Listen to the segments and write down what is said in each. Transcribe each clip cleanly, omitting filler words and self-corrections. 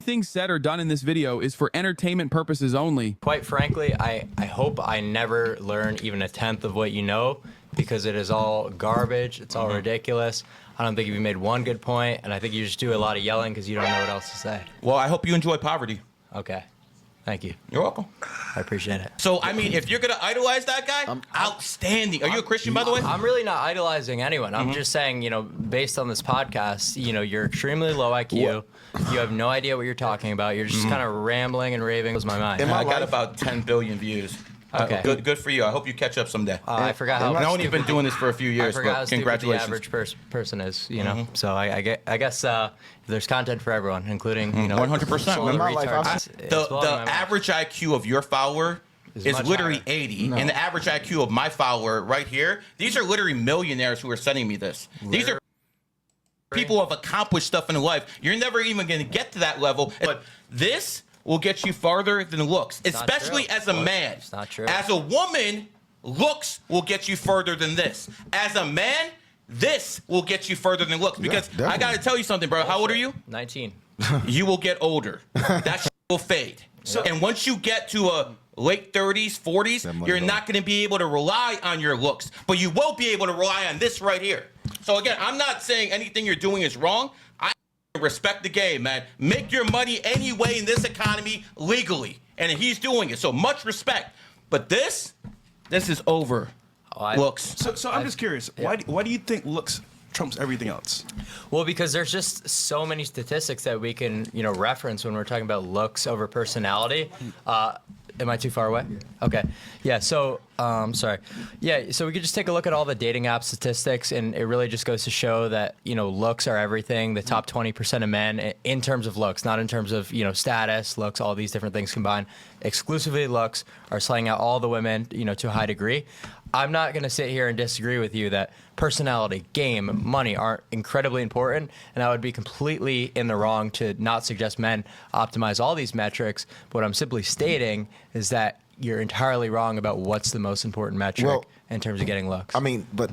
Anything said or done in this video is for entertainment purposes only. Quite frankly, I hope I never learn even a tenth of what you know, because it is all garbage. It's all ridiculous. I don't think you've made one good point, and I think you just do a lot of yelling because you don't know what else to say. Well, I hope you enjoy poverty. Okay. Thank you. You're welcome. I appreciate it. So, I mean, if you're going to idolize that guy, outstanding. Are you a Christian, by the way? I'm really not idolizing anyone. I'm just saying, you know, based on this podcast, you know, you're extremely low IQ. You have no idea what you're talking about. You're just kind of rambling and raving. Was my mind. I got about 10 billion views. Okay. Good for you. I hope you catch up someday. I forgot how. I've only been doing this for a few years, I forgot how but stupid congratulations. the average person is, you know. So I guess there's content for everyone, including, you know, 100%. slowly In my life, retards. It's The blowing my mind. average IQ of your follower is much literally higher. 80, and the average IQ of my follower right here, these are literally millionaires who are sending me this. These are people who have accomplished stuff in life. You're never even going to get to that level, but this will get you farther than looks, especially true. as a man. It's not true. As a woman, looks will get you further than this. As a man, this will get you further than looks, because I got to tell you something, bro. How old are you? 19. You will get older. That shit will fade. And once you get to a late 30s, 40s, you're not going to be able to rely on your looks, but you will be able to rely on this right here. So again, I'm not saying anything you're doing is wrong. I respect the game, man. Make your money any way in this economy legally, and he's doing it. So much respect. But this is over. Looks. So I'm just curious. Why do you think looks trumps everything else? Well, because there's just so many statistics that we can, you know, reference when we're talking about looks over personality. Am I too far away? Okay. Yeah, so, sorry. Yeah, so we could just take a look at all the dating app statistics, and it really just goes to show that, you know, looks are everything. The top 20% of men, in terms of looks, not in terms of, you know, status, looks, all these different things combined, exclusively looks, are slaying out all the women, you know, to a high degree. I'm not going to sit here and disagree with you that personality, game, money aren't incredibly important, and I would be completely in the wrong to not suggest men optimize all these metrics. But what I'm simply stating is that you're entirely wrong about what's the most important metric in terms of getting looks. I mean, but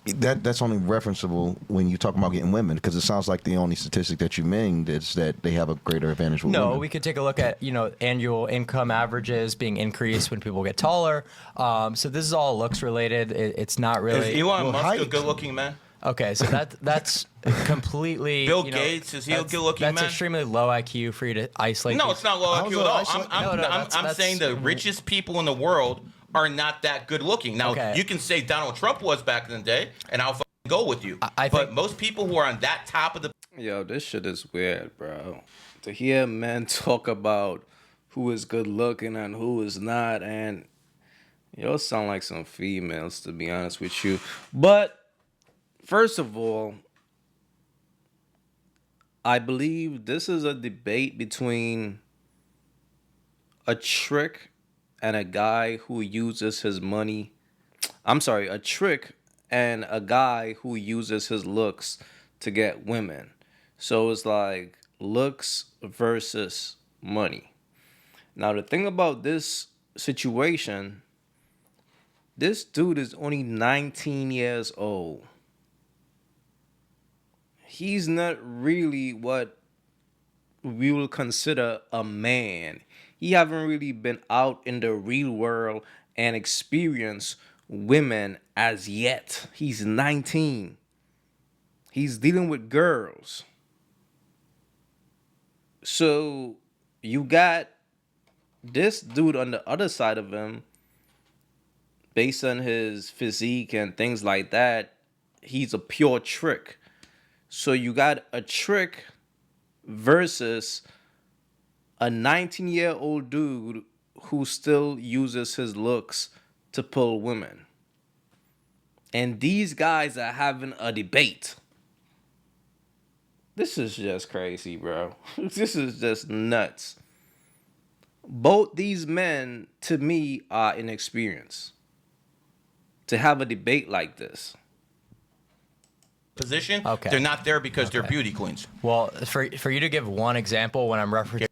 that's only referenceable when you talk about getting women, because it sounds like the only statistic that you mean is that they have a greater advantage with No, women. we could take a look at, you know, annual income averages being increased when people get taller. So this is all looks related. It's not really. Is Elon Musk a height. good-looking man? Okay, so that's completely. Bill you know, Gates, is he a that's- good-looking That's man? extremely low IQ for you to isolate. No, these- it's not low How's IQ it at all. isolate- I'm saying the richest people in the world are not that good looking. Now, Okay. you can say Donald Trump was back in the day, and I'll fucking go with you. I but think- most people who are on that top of the Yo, this shit is weird, bro. To hear men talk about who is good looking and who is not, and y'all sound like some females, to be honest with you. But first of all, I believe this is a debate between a trick and a guy who uses his money. I'm sorry, a trick and a guy who uses his looks to get women. So it's like looks versus money. Now, the thing about this situation, this dude is only 19 years old. He's not really what we will consider a man. He haven't really been out in the real world and experienced women as yet. He's 19. He's dealing with girls. So you got this dude on the other side of him, based on his physique and things like that, he's a pure trick. So you got a trick versus a 19-year-old dude who still uses his looks to pull women. And these guys are having a debate. This is just crazy, bro. This is just nuts. Both these men, to me, are inexperienced to have a debate like this. position, Okay. they're not there because they're beauty queens. Well, for you to give one example when I'm referencing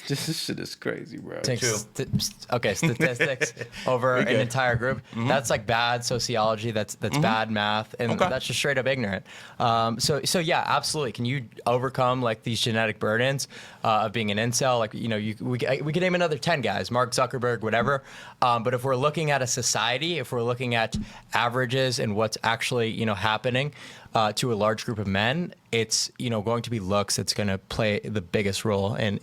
This shit is crazy, bro. Okay, statistics over an entire group. That's like bad sociology. That's bad math, and that's just straight up ignorant. So yeah, absolutely. Can you overcome like these genetic burdens of being an incel? Like we could name another 10 guys, Mark Zuckerberg, whatever. But if we're looking at a society, if we're looking at averages and what's actually happening to a large group of men, it's going to be looks that's going to play the biggest role in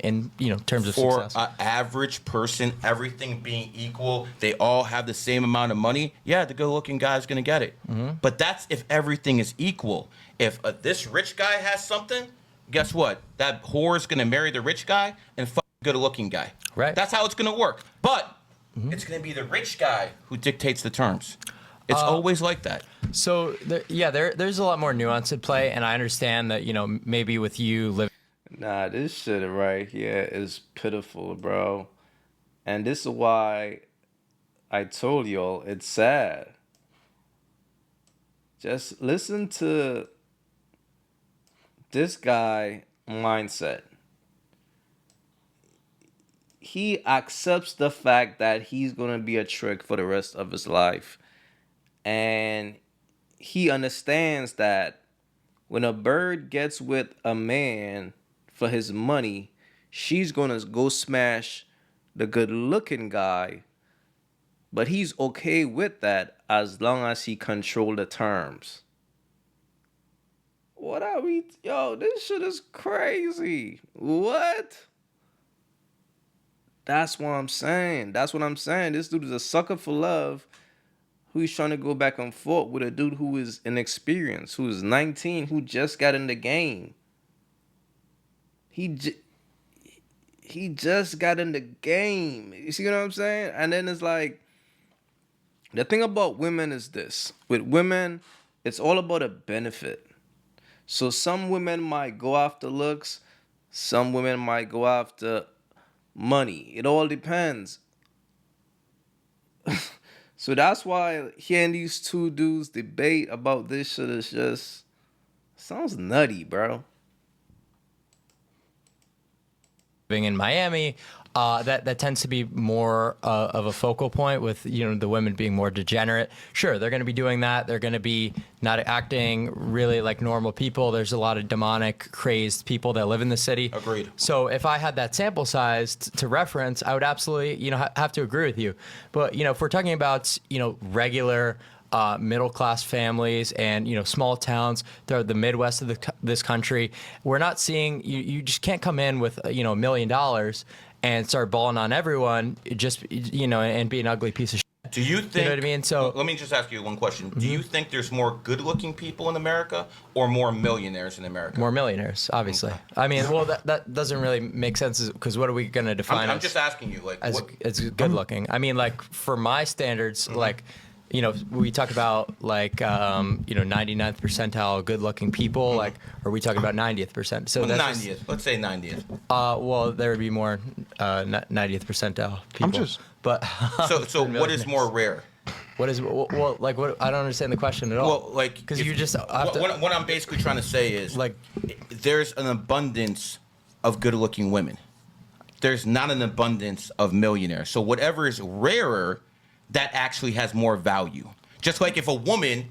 terms of For success. an average person, everything being equal, they all have the same amount of money. Yeah, the good-looking guy is going to get it. But that's if everything is equal. If this rich guy has something, guess what? That whore is going to marry the rich guy and fuck the good-looking guy. Right. That's how it's going to work. But it's going to be the rich guy who dictates the terms. It's always like that. So there's a lot more nuance at play, and I understand that maybe with you living. Nah, this shit right here is pitiful, bro. And this is why I told y'all it's sad. Just listen to this guy mindset. He accepts the fact that he's going to be a trick for the rest of his life. And he understands that when a bird gets with a man for his money, she's going to go smash the good-looking guy. But he's okay with that as long as he control the terms. What are we? Yo, this shit is crazy. What? That's what I'm saying. That's what I'm saying. This dude is a sucker for love who is trying to go back and forth with a dude who is inexperienced, who is 19, who just got in the game. He just got in the game. You see what I'm saying? And then it's like, the thing about women is this. With women, it's all about a benefit. So some women might go after looks. Some women might go after money. It all depends. So that's why hearing these two dudes debate about this shit is just sounds nutty, bro. Living in Miami, that tends to be more of a focal point with the women being more degenerate. Sure, they're going to be doing that. They're going to be not acting really like normal people. There's a lot of demonic, crazed people that live in the city. Agreed. So if I had that sample size to reference, I would absolutely have to agree with you. But if we're talking about regular middle class families and small towns throughout the Midwest of this country, we're not seeing you just can't come in with $1 million and start balling on everyone just and be an ugly piece of shit. Do you think? You know what I mean? So let me just ask you one question. Do you think there's more good-looking people in America or more millionaires in America? more millionaires, obviously. I mean, well, that doesn't really make sense because what are we going to define I'm just asking you, like, as good looking? I mean, like for my standards, like. We talk about like 99th percentile good-looking people. Like, are we talking about 90th percent? So that's 90th. Let's say 90th. Well, there would be more 90th percentile people. But So what is more rare? what is well like what? I don't understand the question at all. Well, like because you just have to, what I'm basically trying to say is like there's an abundance of good-looking women. There's not an abundance of millionaires. So whatever is rarer, that actually has more value. Just like if a woman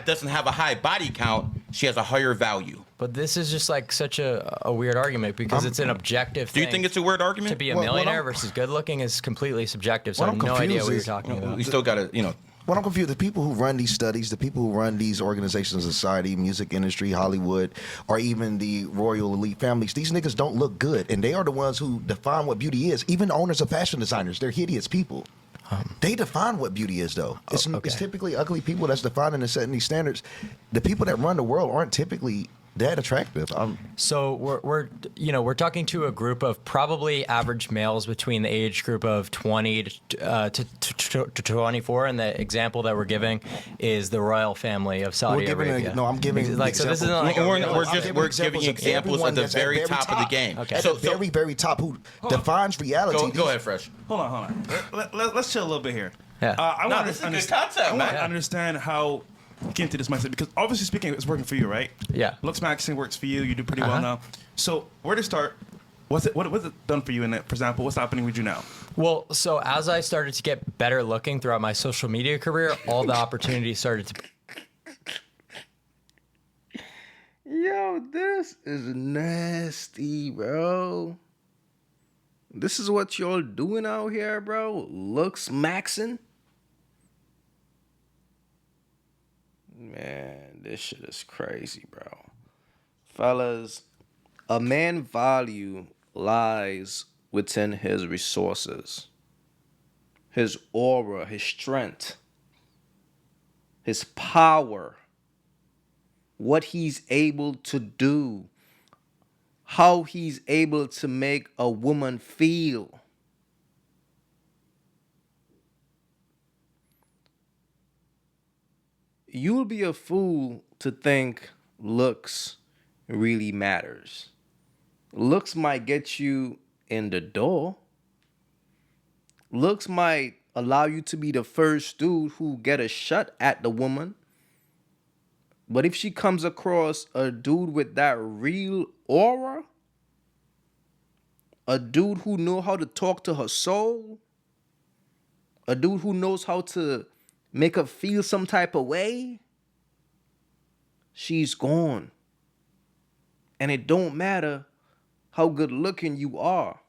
doesn't have a high body count, she has a higher value. But this is just like such a weird argument because it's an objective thing. Do you think it's a weird argument? To be a millionaire versus good looking is completely subjective, so I have no idea what you're talking about. We still got to, What I'm confused, the people who run these studies, the people who run these organizations, society, music industry, Hollywood, or even the royal elite families, these niggas don't look good. And they are the ones who define what beauty is. Even the owners of fashion designers, they're hideous people. They define what beauty is, though. It's typically ugly people that's defining and setting these standards. The people that run the world aren't typically that attractive. So we're talking to a group of probably average males between the age group of 20 to 24, and the example that we're giving is the royal family of Saudi Arabia. I'm giving like so. This isn't like we're giving examples at the very top of the game. Okay. At the very, very top, who defines reality. Go ahead, Fresh. Hold on. Let's chill a little bit here. Yeah. I want this is to a good concept, I want man. to understand how you get into this mindset because obviously speaking, it's working for you, right? Yeah. Looks Magazine works for you. You do pretty well now. So where to start? What's it done for you? For example, what's happening with you now? Well, so as I started to get better looking throughout my social media career, all the opportunities started to. Yo, this is nasty, bro. This is what y'all doing out here, bro? Looks maxing? Man, this shit is crazy, bro. Fellas, a man's value lies within his resources, his aura, his strength, his power, what he's able to do, how he's able to make a woman feel. You'll be a fool to think looks really matters. Looks might get you in the door. Looks might allow you to be the first dude who get a shot at the woman. But if she comes across a dude with that real aura, a dude who know how to talk to her soul, a dude who knows how to make her feel some type of way, she's gone. And it don't matter how good looking you are.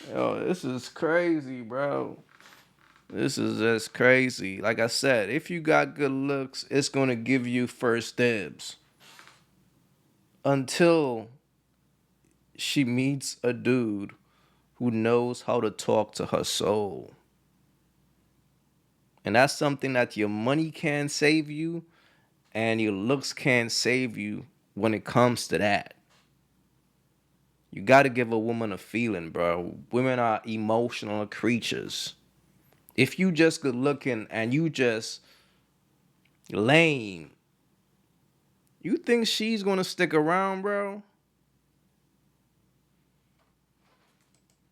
Yo, this is crazy, bro. This is just crazy. Like I said, if you got good looks, it's going to give you first dibs. Until she meets a dude who knows how to talk to her soul. And that's something that your money can't save you and your looks can't save you when it comes to that. You got to give a woman a feeling, bro. Women are emotional creatures. If you just good looking and you just lame, you think she's going to stick around, bro?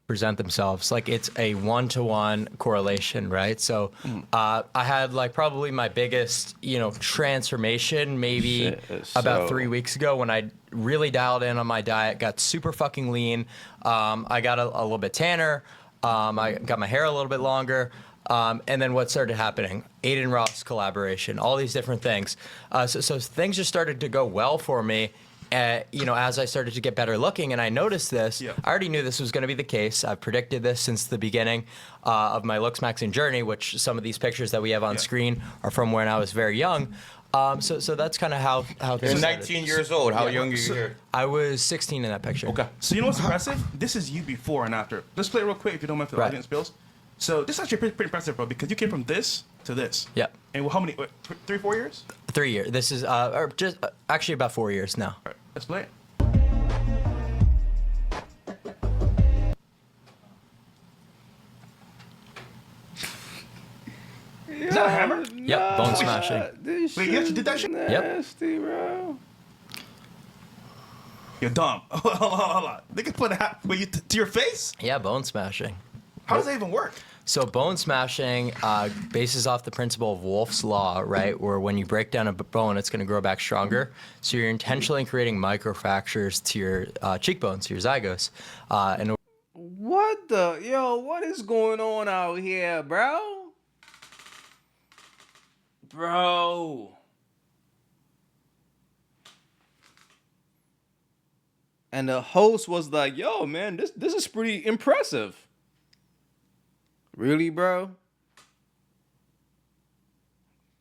Present themselves like it's a one-to-one correlation, right? So I had like probably my biggest transformation maybe about 3 weeks ago when I really dialed in on my diet, got super fucking lean. I got a little bit tanner. I got my hair a little bit longer. And then what started happening? Aiden Ross collaboration, all these different things. So things just started to go well for me. As I started to get better looking, and I noticed this, I already knew this was going to be the case. I've predicted this since the beginning of my looks maxing journey, which some of these pictures that we have on screen are from when I was very young. So that's kind of how things You're started. 19 years old. How young are you here? I was 16 in that picture. Okay. So you know what's impressive? This is you before and after. Let's play it real quick if you don't mind for the Right. audience, Bills. So this is actually pretty impressive, bro, because you came from this to this. Yep. And how many? 3, 4 years? 3 years. This is or just actually about 4 years now. All right, let's play it. Is that a hammer? Yep, bone smashing. This Wait, you actually did that shit? nasty, bro. You're dumb. Hold on. They can put a to your face? Yeah, bone smashing. How does that even work? So bone smashing bases off the principle of Wolff's Law, right? Where when you break down a bone, it's going to grow back stronger. So you're intentionally creating microfractures to your cheekbones, to your zygos. What is going on out here, bro? Bro. And the host was like, yo, man, this is pretty impressive. Really, bro?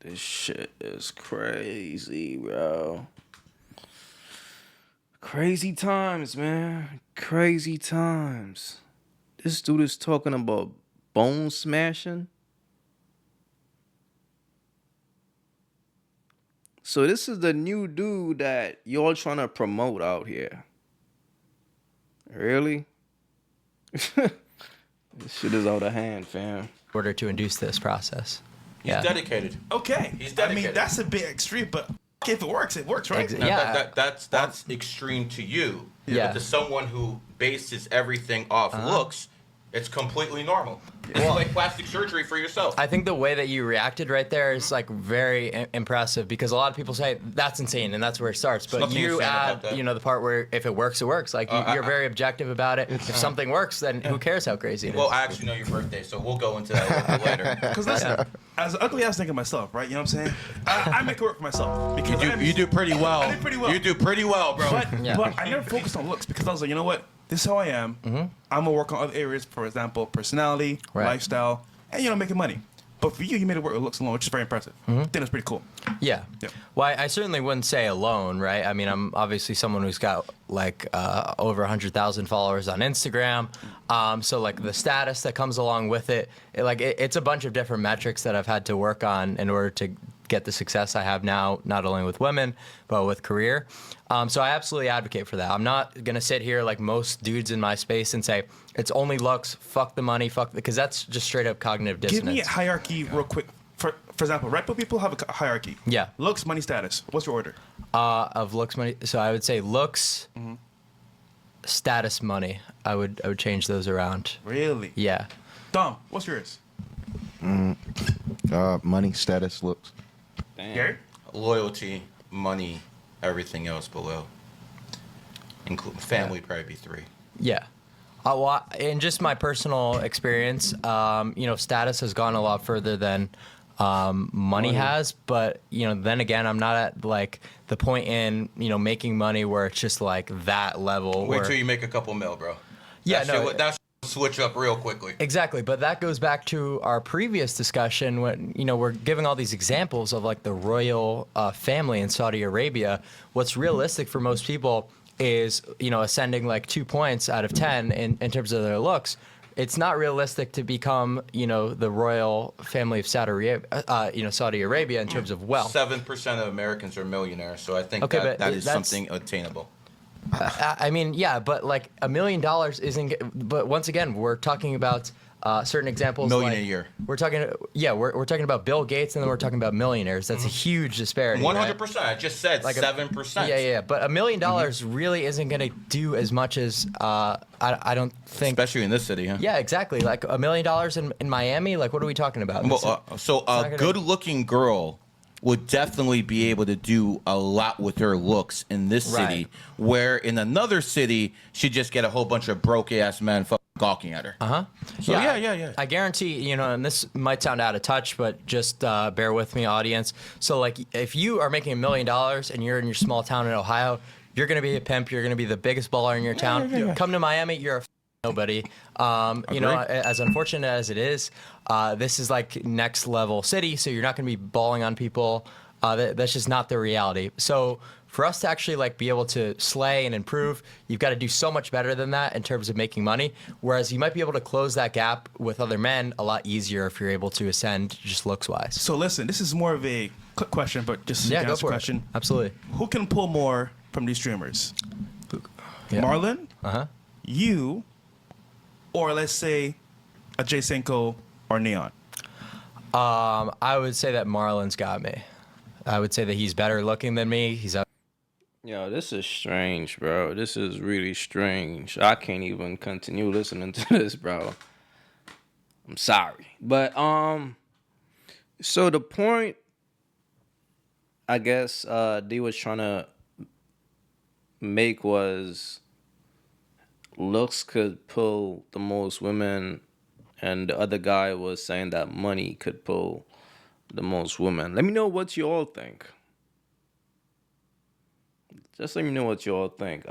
This shit is crazy, bro. Crazy times, man. Crazy times. This dude is talking about bone smashing. So this is the new dude that y'all trying to promote out here. Really? This shit is out of hand, fam. In order to induce this process. He's dedicated. Okay. He's I mean, dedicated. that's a bit extreme, but if it works, right? Yeah. That's extreme to you. Yeah. But to someone who bases everything off looks, It's completely normal. It's like plastic surgery for yourself. I think the way that you reacted right there is like very impressive because a lot of people say that's insane and that's where it starts. But nothing you insane about add, that. you know, the part where if it works, it works. Like you're very objective about it. If something works, then who cares how crazy it is? Well, I actually know your birthday, so we'll go into that a little bit later. Because listen, as ugly as thinking myself, right? You know what I'm saying? I make it work for myself because You do pretty well. I do pretty well. You do pretty well, bro. But I never focused on looks because I was like, you know what? This is how I am. I'm gonna work on other areas, for example, personality, Right. lifestyle, and making money. But for you made it work with looks alone, which is very impressive. I think that's pretty cool. Yeah. Yeah. Well, I certainly wouldn't say alone, right? I mean, I'm obviously someone who's got like over 100,000 followers on Instagram. So like the status that comes along with it, it's a bunch of different metrics that I've had to work on in order to get the success I have now, not only with women, but with career. So I absolutely advocate for that. I'm not going to sit here like most dudes in my space and say, it's only looks, fuck the money, because that's just straight up cognitive dissonance. Give me a hierarchy real quick. For example, right? But people have a hierarchy. Yeah. Looks, money, status. What's your order? Of looks, money. So I would say looks, status, money. I would change those around. Really? Yeah. Dom, what's yours? Money, status, looks. Gary? Loyalty, money, everything else below. Family probably be 3. Yeah. Well, in just my personal experience, status has gone a lot further than money has. But, then again, I'm not at like the point in, making money where it's just like that level. Wait where, till you make a couple mil, bro. Yeah, That switch up real quickly. Exactly, but that goes back to our previous discussion when we're giving all these examples of like the royal family in Saudi Arabia. What's realistic for most people is ascending like 2 points out of 10 in terms of their looks. It's not realistic to become the royal family of Saudi Arabia in terms of wealth. 7% of Americans are millionaires, so I think Okay, but that is that's- something attainable. I mean, yeah, but like $1 million isn't. But once again, we're talking about certain examples. Million like, a year. We're talking, we're talking about Bill Gates, and then we're talking about millionaires. That's a huge disparity. 100%. I just said Like 7%. Yeah. But $1 million really isn't going to do as much as I don't think. Especially in this city, huh? Yeah, exactly. Like $1 million in Miami. Like, what are we talking about? Well, so not a gonna- good-looking girl would definitely be able to do a lot with her looks in this city, Right. where in another city she'd just get a whole bunch of broke-ass men gawking at her. So yeah. I guarantee, and this might sound out of touch, but just bear with me, audience. So, like, if you are making $1 million and you're in your small town in Ohio, you're going to be a pimp. You're going to be the biggest baller in your town. Come to Miami, you're a nobody. As unfortunate as it is, this is like next level city, so you're not going to be balling on people. That's just not the reality. So for us to actually like be able to slay and improve, you've got to do so much better than that in terms of making money. Whereas you might be able to close that gap with other men a lot easier if you're able to ascend just looks wise. So listen, this is more of a quick question, but just Yeah, to go answer for the it. question. Absolutely. Who can pull more from these streamers? Yeah. Marlon, Uh-huh. or let's say a Jay Senko or Neon? I would say that Marlon's got me. I would say that he's better looking than me. He's up. Yo, this is strange, bro. This is really strange. I can't even continue listening to this, bro. I'm sorry. But so the point I guess D was trying to make was looks could pull the most women, and the other guy was saying that money could pull the most women. Let me know what you all think. Just let me know what you all think.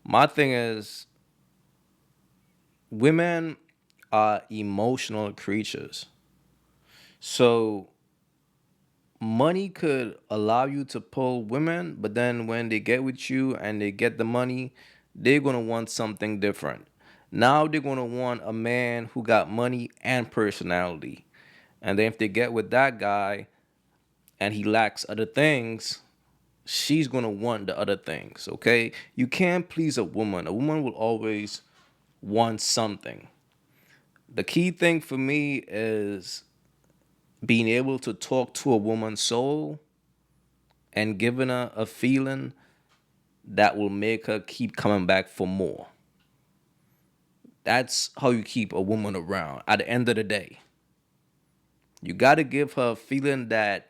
My thing is, women are emotional creatures. So money could allow you to pull women, but then when they get with you and they get the money, they're going to want something different. Now they're going to want a man who got money and personality. And then if they get with that guy and he lacks other things, she's going to want the other things, okay? You can't please a woman. A woman will always want something. The key thing for me is being able to talk to a woman's soul and giving her a feeling that will make her keep coming back for more. That's how you keep a woman around at the end of the day. You got to give her a feeling that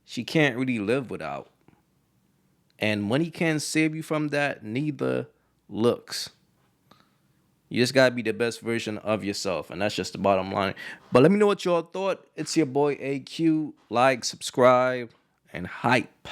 she can't really live without. And money can't save you from that, neither looks. You just got to be the best version of yourself. And that's just the bottom line. But let me know what y'all thought. It's your boy AQ. Like, subscribe, and hype.